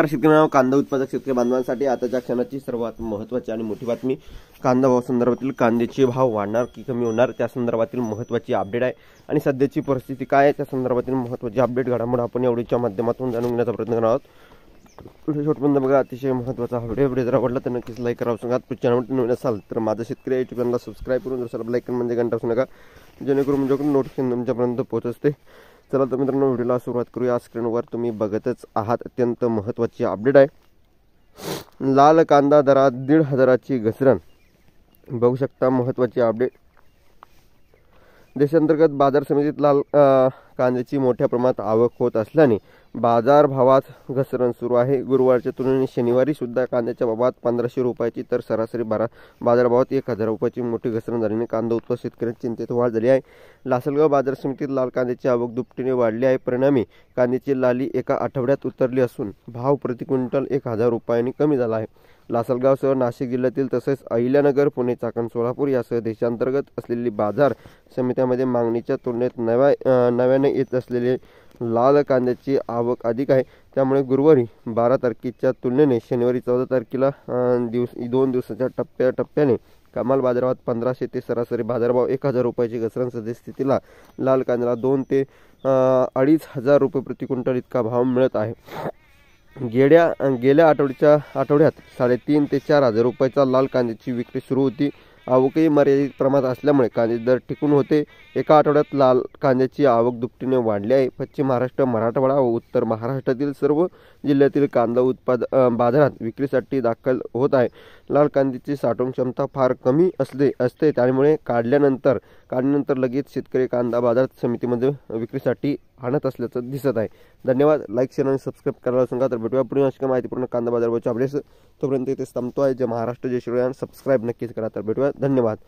शेतकऱ्यांना कांदा उत्पादक शेतकरी बांधवांसाठी आताच्या क्षणाची सर्वात महत्त्वाची आणि मोठी बातमी कांदा भाव संदर्भातील कांद्याचे भाव वाढणार की कमी होणार त्या संदर्भातील महत्त्वाची अपडेट आहे आणि सध्याची परिस्थिती काय आहे त्या संदर्भातील महत्त्वाची अपडेट घडामोडी आपण एवढीच्या माध्यमातून जाणून घेण्याचा प्रयत्न करणार आहोत। शेवटपर्यंत बघा, अतिशय महत्त्वाचा व्हिडिओ जर आवडला तर नक्कीच लाईक करा। सांगा चॅनल नवीन असाल तर माझा शेतकरी युट्यूब चॅनलला सबस्क्राईब करून दुसरा लाईक म्हणजे घंटा असू नका, जेणेकरून म्हणजे नोटिफिकेशन तुमच्यापर्यंत पोहोचते। चला तर मित्रांनो, व्हिडिओला सुरुवात करूया। स्क्रीनवर तुम्ही बघतच आहात अत्यंत महत्त्वाची अपडेट आहे। लाल कांदा दरात 1,500ची घसरण बघू शकता। महत्त्वाची अपडेट, देशांतर्गत बाजार समितीत लाल कांद्याची मोठ्या प्रमाणात आवक होत असल्याने बाजार भावात घसरण सुरू आहे। गुरुवारच्या तुलनेने शनिवारी सुद्धा कांद्याच्या भावात 1500 रुपयाची तर सरासरी बाजारभावात 1000 रुपयाची मोठी घसरण झाल्याने कांदा उत्पादक शेतकऱ्यांची चिंतेत वाढ झाली आहे। लासलगाव बाजार समितीत लाल कांद्याची आवक दुपटीने वाढली आहे। परिणामी कांद्याची लाली एका आठवड्यात उतरली असून भाव प्रति क्विंटल 1000 रुपयांनी कमी झाला आहे। लासलगावसह नाशिक जिल्ह्यातील तसेच अहिल्यानगर, पुणे, चाकण, सोलापूर यासह देशांतर्गत असलेली बाजार समित्यामध्ये मागणीच्या तुलनेत नव्याने येत असलेले लाल कांद्याची आवक अधिक आहे। त्यामुळे गुरुवारी 12 तारखेच्या तुलनेने शनिवारी 14 तारखेला 2 दिवसाच्या टप्प्याने कमाल बाजारभावात 1500 ते सरासरी बाजारभाव 1000 रुपयाची घसरण सद्यस्थितीला लाल कांद्याला 2 ते 2500 रुपये प्रति क्विंटल इतका भाव मिळत आहे। गेल्या आठवड्यात 3,500 ते 4,000 रुपयाचा लाल कांद्याची विक्री सुरू होती। आवकही मर्यादित प्रमाणात असल्यामुळे कांद्याचे दर टिकून होते। एका आठवड्यात लाल कांद्याची आवक दुपटीने वाढली आहे। पश्चिम महाराष्ट्र, मराठवाडा व उत्तर महाराष्ट्रातील सर्व जिल्ह्यातील कांदा बाजारात विक्रीसाठी दाखल होत आहे। लाल कांद्याची साठवण क्षमता फार कमी असते, त्यामुळे काढल्यानंतर लगेच शेतकरी कांदा बाजार समितीमध्ये विक्रीसाठी आणत असल्याचं दिसत आहे। धन्यवाद। लाईक, शेअर आणि सबस्क्राईब करायला सांगा। तर भेटूया पुढे अशा माहितीपूर्ण कांदा बाजारभावाच्या अपडेट्स। तोपर्यंत इथेच थांबतो आहे। जय महाराष्ट्र, जय श्रीराम। सबस्क्राईब नक्कीच करा। तर भेटूया। धन्यवाद।